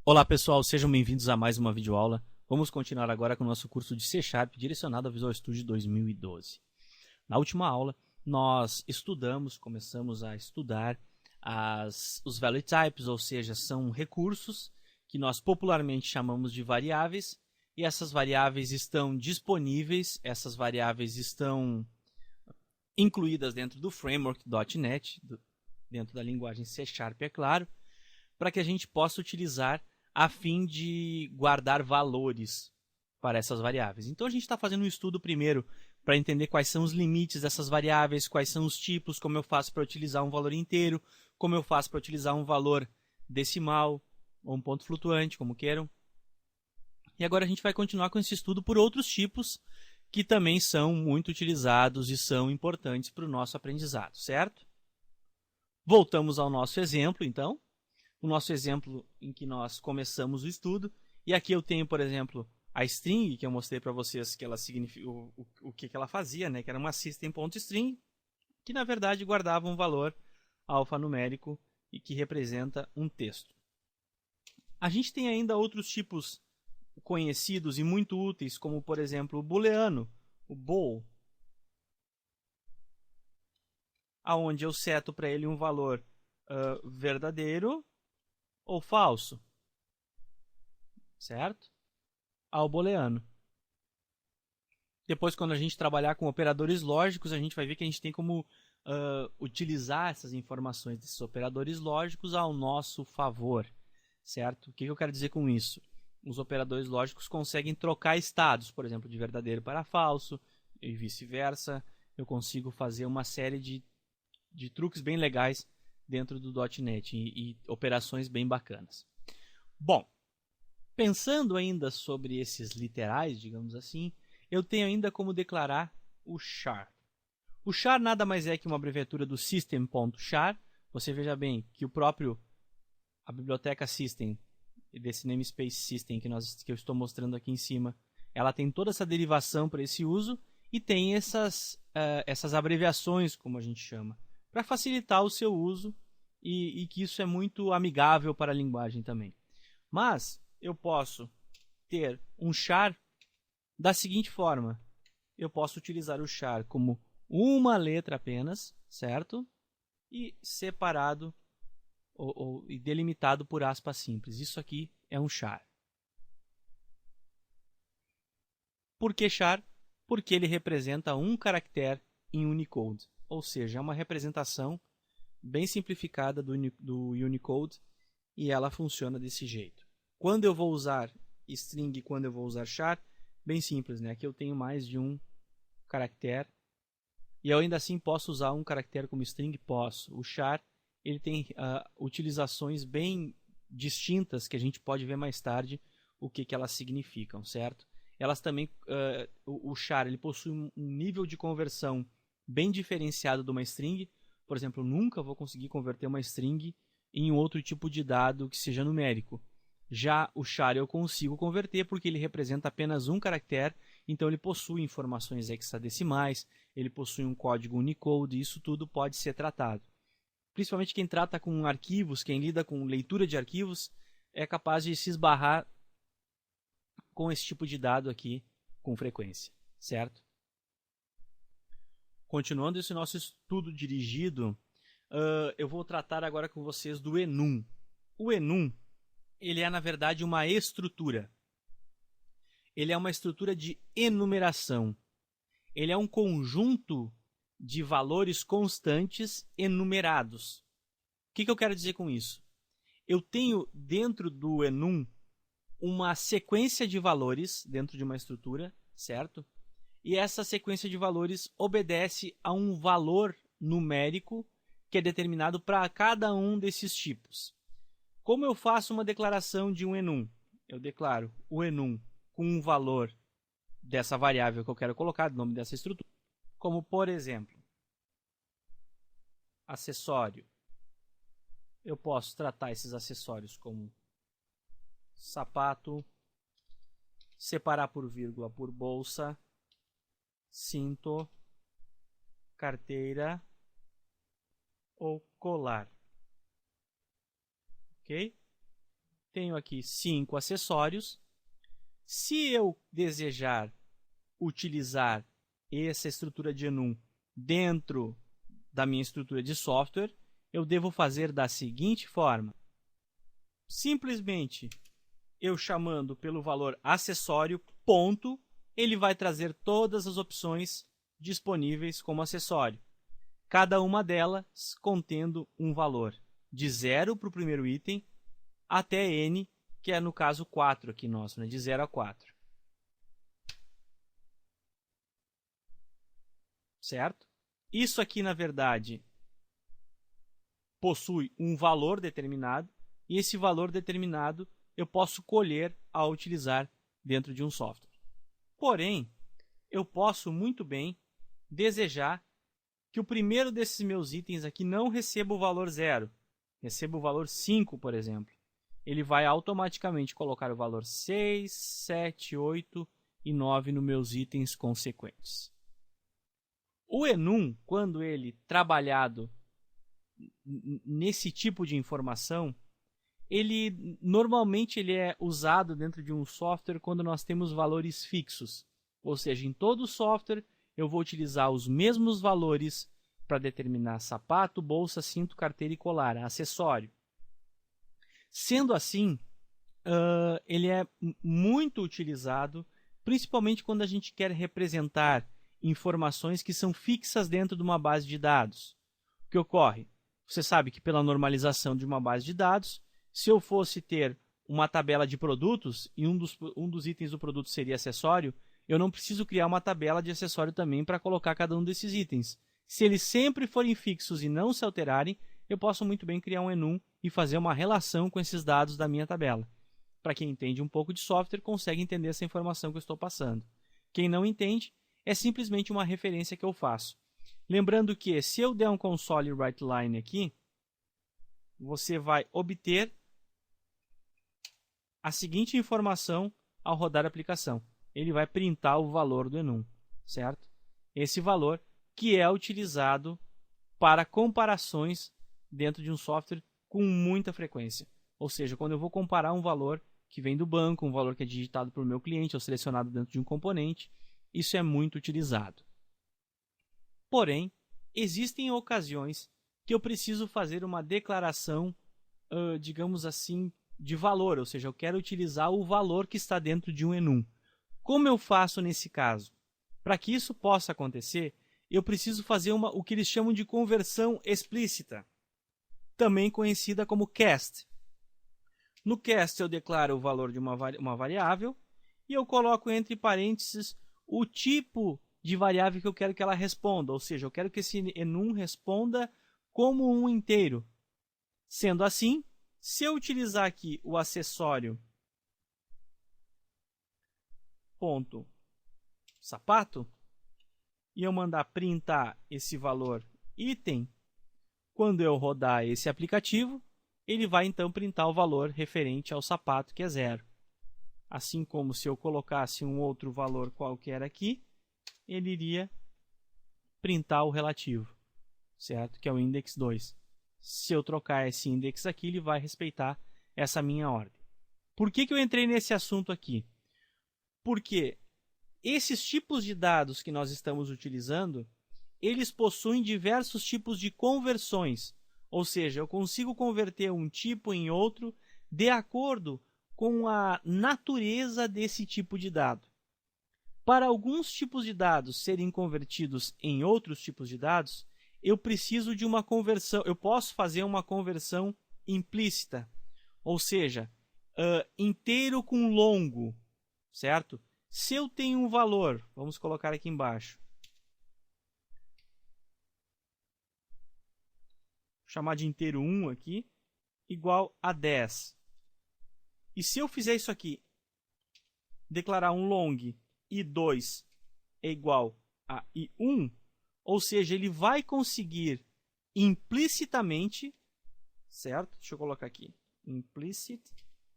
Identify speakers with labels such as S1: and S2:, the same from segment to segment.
S1: Olá pessoal, sejam bem-vindos a mais uma videoaula. Vamos continuar agora com o nosso curso de C# direcionado ao Visual Studio 2012. Na última aula, nós começamos a estudar os value types, ou seja, são recursos que nós popularmente chamamos de variáveis, e essas variáveis estão disponíveis, essas variáveis estão incluídas dentro do framework .NET, dentro da linguagem C#, é claro, para que a gente possa utilizar a fim de guardar valores para essas variáveis. Então a gente está fazendo um estudo primeiro para entender quais são os limites dessas variáveis, quais são os tipos, como eu faço para utilizar um valor inteiro, como eu faço para utilizar um valor decimal ou um ponto flutuante, como queiram. E agora a gente vai continuar com esse estudo por outros tipos que também são muito utilizados e são importantes para o nosso aprendizado, certo? Voltamos ao nosso exemplo, então. O nosso exemplo em que nós começamos o estudo. E aqui eu tenho, por exemplo, a string, que eu mostrei para vocês que ela significa, o que ela fazia, né? Que era uma system.string, que na verdade guardava um valor alfanumérico e que representa um texto. A gente tem ainda outros tipos conhecidos e muito úteis, como por exemplo o booleano, o bool, aonde eu seto para ele um valor verdadeiro ou falso, certo? Ao booleano. Depois, quando a gente trabalhar com operadores lógicos, a gente vai ver que a gente tem como utilizar essas informações desses operadores lógicos ao nosso favor, certo? O que eu quero dizer com isso? Os operadores lógicos conseguem trocar estados, por exemplo, de verdadeiro para falso e vice-versa. Eu consigo fazer uma série de truques bem legais dentro do .NET e operações bem bacanas. Bom, pensando ainda sobre esses literais, digamos assim, eu tenho ainda como declarar o char. O char nada mais é que uma abreviatura do system.char. Você veja bem que a biblioteca system, desse namespace system que eu estou mostrando aqui em cima, ela tem toda essa derivação para esse uso e tem essas abreviações, como a gente chama, para facilitar o seu uso e que isso é muito amigável para a linguagem também. Mas eu posso ter um char da seguinte forma. Eu posso utilizar o char como uma letra apenas, certo? E separado e delimitado por aspas simples. Isso aqui é um char. Por que char? Porque ele representa um caractere em Unicode. Ou seja, é uma representação bem simplificada do Unicode e ela funciona desse jeito. Quando eu vou usar string e quando eu vou usar char, bem simples, né? Aqui eu tenho mais de um caractere e eu ainda assim posso usar um caractere como string? Posso. O char ele tem utilizações bem distintas que a gente pode ver mais tarde o que elas significam, certo? Elas também, o char ele possui um nível de conversão bem diferenciado de uma string. Por exemplo, eu nunca vou conseguir converter uma string em outro tipo de dado que seja numérico. Já o char eu consigo converter porque ele representa apenas um caractere, então ele possui informações hexadecimais, ele possui um código Unicode, e isso tudo pode ser tratado. Principalmente quem trata com arquivos, quem lida com leitura de arquivos, é capaz de se esbarrar com esse tipo de dado aqui com frequência, certo? Continuando esse nosso estudo dirigido, eu vou tratar agora com vocês do enum. O enum ele é, na verdade, uma estrutura. Ele é uma estrutura de enumeração. Ele é um conjunto de valores constantes enumerados. O que eu quero dizer com isso? Eu tenho dentro do enum uma sequência de valores dentro de uma estrutura, certo? E essa sequência de valores obedece a um valor numérico que é determinado para cada um desses tipos. Como eu faço uma declaração de um enum? Eu declaro o enum com um valor dessa variável que eu quero colocar, do nome dessa estrutura, como por exemplo, acessório. Eu posso tratar esses acessórios como sapato, separar por vírgula por bolsa, cinto, carteira ou colar. Ok? tenho aqui 5 acessórios. Se eu desejar utilizar essa estrutura de enum dentro da minha estrutura de software, eu devo fazer da seguinte forma. Simplesmente, eu chamando pelo valor acessório, ponto, ele vai trazer todas as opções disponíveis como acessório. Cada uma delas contendo um valor de 0 para o primeiro item até n, que é no caso 4 aqui nosso, né? De 0 a 4. Certo? Isso aqui, na verdade, possui um valor determinado, e esse valor determinado eu posso colher ao utilizar dentro de um software. Porém, eu posso muito bem desejar que o primeiro desses meus itens aqui não receba o valor 0, receba o valor 5, por exemplo. Ele vai automaticamente colocar o valor 6, 7, 8 e 9 nos meus itens consequentes. O enum, quando ele trabalhado nesse tipo de informação, normalmente ele é usado dentro de um software quando nós temos valores fixos. Ou seja, em todo software eu vou utilizar os mesmos valores para determinar sapato, bolsa, cinto, carteira e colar, acessório. Sendo assim, ele é muito utilizado, principalmente quando a gente quer representar informações que são fixas dentro de uma base de dados. O que ocorre? Você sabe que pela normalização de uma base de dados, se eu fosse ter uma tabela de produtos e um dos itens do produto seria acessório, eu não preciso criar uma tabela de acessório também para colocar cada um desses itens. Se eles sempre forem fixos e não se alterarem, eu posso muito bem criar um enum e fazer uma relação com esses dados da minha tabela. Para quem entende um pouco de software, consegue entender essa informação que eu estou passando. Quem não entende, é simplesmente uma referência que eu faço. Lembrando que se eu der um console writeLine aqui, você vai obter a seguinte informação ao rodar a aplicação. Ele vai printar o valor do enum, certo? Esse valor que é utilizado para comparações dentro de um software com muita frequência. Ou seja, quando eu vou comparar um valor que vem do banco, um valor que é digitado pelo meu cliente ou selecionado dentro de um componente, isso é muito utilizado. Porém, existem ocasiões que eu preciso fazer uma declaração, digamos assim, de valor, ou seja, eu quero utilizar o valor que está dentro de um enum. Como eu faço nesse caso? Para que isso possa acontecer, eu preciso fazer o que eles chamam de conversão explícita, também conhecida como cast. No cast eu declaro o valor de uma variável e eu coloco entre parênteses o tipo de variável que eu quero que ela responda, ou seja, eu quero que esse enum responda como um inteiro. Sendo assim, se eu utilizar aqui o acessório ponto sapato e eu mandar printar esse valor item, quando eu rodar esse aplicativo, ele vai então printar o valor referente ao sapato, que é 0. Assim como se eu colocasse um outro valor qualquer aqui, ele iria printar o relativo, certo? Que é o index 2. Se eu trocar esse index aqui, ele vai respeitar essa minha ordem. Por que eu entrei nesse assunto aqui? Porque esses tipos de dados que nós estamos utilizando, eles possuem diversos tipos de conversões. Ou seja, eu consigo converter um tipo em outro de acordo com a natureza desse tipo de dado. Para alguns tipos de dados serem convertidos em outros tipos de dados, eu preciso de uma conversão. Eu posso fazer uma conversão implícita, ou seja, inteiro com longo, certo? Se eu tenho um valor, vamos colocar aqui embaixo, vou chamar de inteiro 1 aqui, igual a 10. E se eu fizer isso aqui, declarar um long i2 é igual a i1, ou seja, ele vai conseguir implicitamente, certo? Deixa eu colocar aqui, implicit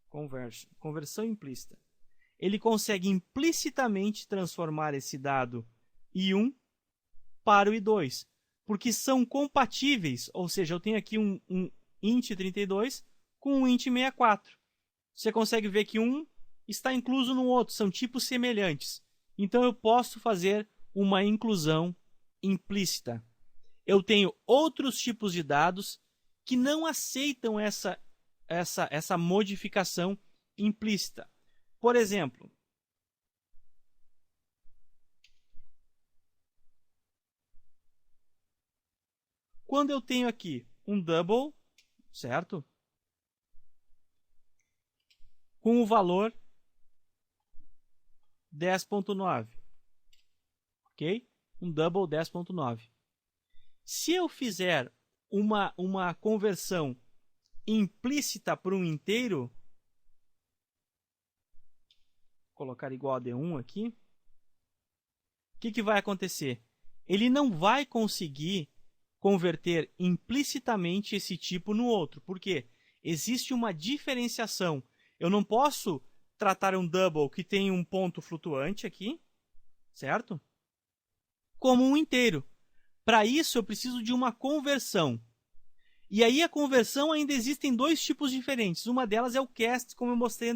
S1: conversion, conversão implícita. Ele consegue implicitamente transformar esse dado i1 para o i2, porque são compatíveis, ou seja, eu tenho aqui um int 32 com um int 64. você consegue ver que um está incluso no outro, são tipos semelhantes. Então eu posso fazer uma inclusão implícita. Eu tenho outros tipos de dados que não aceitam essa modificação implícita. Por exemplo, quando eu tenho aqui um double, certo? Com o valor 10.9, ok? Um double 10.9. Se eu fizer uma conversão implícita para um inteiro, vou colocar igual a D1 aqui, o que vai acontecer? Ele não vai conseguir converter implicitamente esse tipo no outro. Por quê? Existe uma diferenciação. Eu não posso tratar um double que tem um ponto flutuante aqui, certo? Como um inteiro. Para isso, eu preciso de uma conversão. E aí, a conversão ainda existem dois tipos diferentes. Uma delas é o cast, como eu mostrei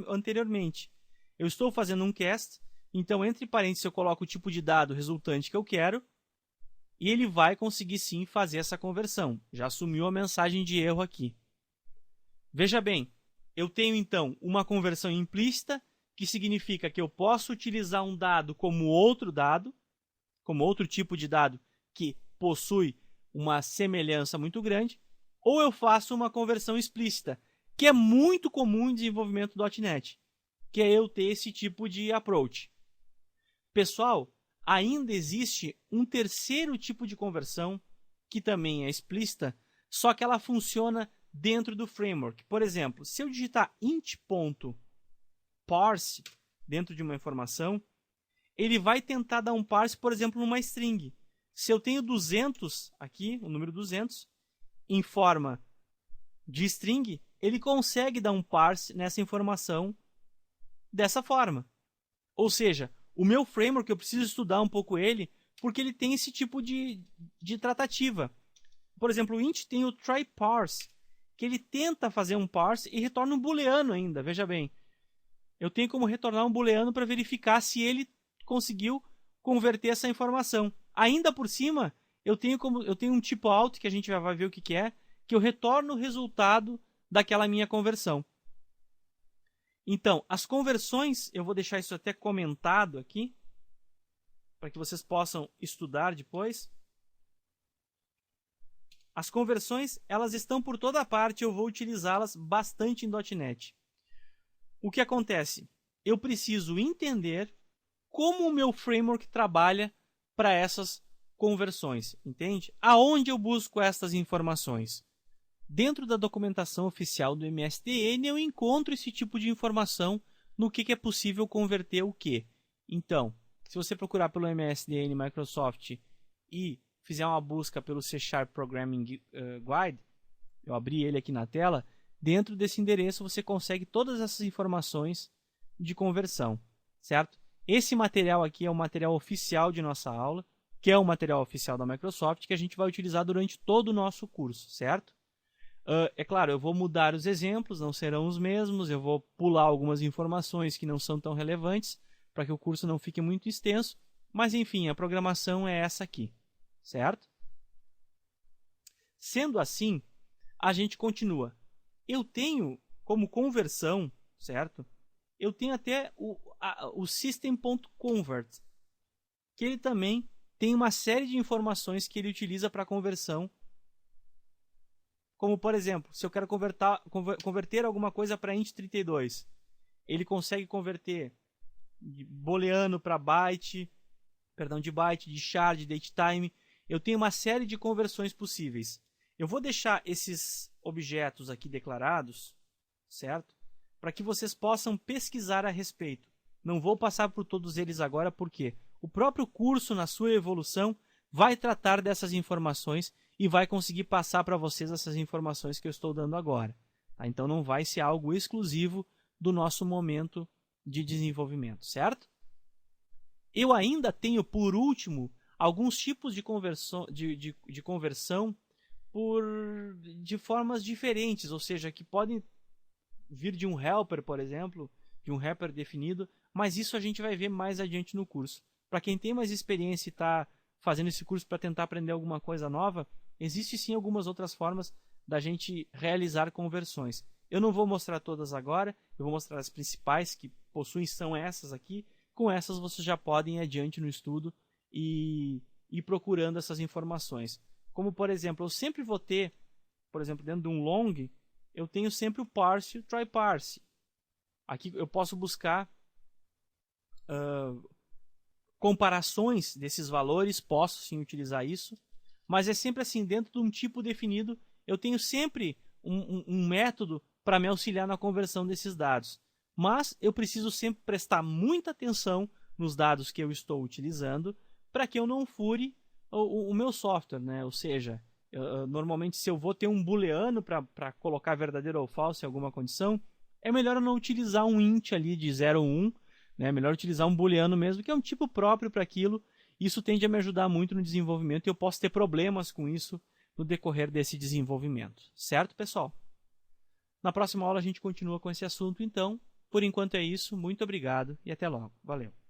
S1: anteriormente. Eu estou fazendo um cast, então, entre parênteses, eu coloco o tipo de dado resultante que eu quero, e ele vai conseguir sim fazer essa conversão. Já assumiu a mensagem de erro aqui. Veja bem, eu tenho então uma conversão implícita, que significa que eu posso utilizar um dado, como outro tipo de dado que possui uma semelhança muito grande, ou eu faço uma conversão explícita, que é muito comum em desenvolvimento .NET, que é eu ter esse tipo de approach. Pessoal, ainda existe um terceiro tipo de conversão, que também é explícita, só que ela funciona dentro do framework. Por exemplo, se eu digitar int.parse dentro de uma informação, ele vai tentar dar um parse, por exemplo, numa string. Se eu tenho 200 aqui, o número 200, em forma de string, ele consegue dar um parse nessa informação dessa forma. Ou seja, o meu framework, eu preciso estudar um pouco ele, porque ele tem esse tipo de tratativa. Por exemplo, o int tem o try_parse, que ele tenta fazer um parse e retorna um booleano ainda, veja bem. Eu tenho como retornar um booleano para verificar se ele conseguiu converter essa informação. Ainda por cima, eu tenho um tipo out, que a gente vai ver o que é, que eu retorno o resultado daquela minha conversão. Então, as conversões, eu vou deixar isso até comentado aqui, para que vocês possam estudar depois. As conversões, elas estão por toda parte, eu vou utilizá-las bastante em .NET. O que acontece? Eu preciso entender como o meu framework trabalha para essas conversões, entende? Aonde eu busco essas informações? Dentro da documentação oficial do MSDN, eu encontro esse tipo de informação no que é possível converter o quê. Então, se você procurar pelo MSDN Microsoft e fizer uma busca pelo C# Programming Guide, eu abri ele aqui na tela, dentro desse endereço você consegue todas essas informações de conversão, certo? Esse material aqui é o material oficial de nossa aula, que é o material oficial da Microsoft, que a gente vai utilizar durante todo o nosso curso, certo? É claro, eu vou mudar os exemplos, não serão os mesmos, eu vou pular algumas informações que não são tão relevantes, para que o curso não fique muito extenso, mas enfim, a programação é essa aqui, certo? Sendo assim, a gente continua. Eu tenho como conversão, certo? Eu tenho até o system.convert, que ele também tem uma série de informações que ele utiliza para conversão. Como, por exemplo, se eu quero converter alguma coisa para int32, ele consegue converter de booleano para byte, de byte, de char, de datetime. Eu tenho uma série de conversões possíveis. Eu vou deixar esses objetos aqui declarados, certo? Para que vocês possam pesquisar a respeito. Não vou passar por todos eles agora, porque o próprio curso, na sua evolução, vai tratar dessas informações e vai conseguir passar para vocês essas informações que eu estou dando agora. Tá? Então não vai ser algo exclusivo do nosso momento de desenvolvimento, certo? Eu ainda tenho, por último, alguns tipos de conversão, de conversão de formas diferentes, ou seja, que podem vir de um helper, por exemplo, de um wrapper definido, mas isso a gente vai ver mais adiante no curso. Para quem tem mais experiência e está fazendo esse curso para tentar aprender alguma coisa nova, existe sim algumas outras formas da gente realizar conversões. Eu não vou mostrar todas agora, eu vou mostrar as principais que possuem, são essas aqui. Com essas vocês já podem ir adiante no estudo e ir procurando essas informações. Como, por exemplo, eu sempre vou ter, por exemplo, dentro de um long, eu tenho sempre o parse e o try parse. Aqui eu posso buscar comparações desses valores, posso sim utilizar isso, mas é sempre assim, dentro de um tipo definido, eu tenho sempre um método para me auxiliar na conversão desses dados. Mas eu preciso sempre prestar muita atenção nos dados que eu estou utilizando para que eu não fure o meu software, né? Ou seja, normalmente se eu vou ter um booleano para colocar verdadeiro ou falso em alguma condição, é melhor eu não utilizar um int ali de 0 ou 1, né? É melhor utilizar um booleano mesmo, que é um tipo próprio para aquilo. Isso tende a me ajudar muito no desenvolvimento e eu posso ter problemas com isso no decorrer desse desenvolvimento. Certo, pessoal? Na próxima aula a gente continua com esse assunto, então. Por enquanto é isso. Muito obrigado e até logo. Valeu!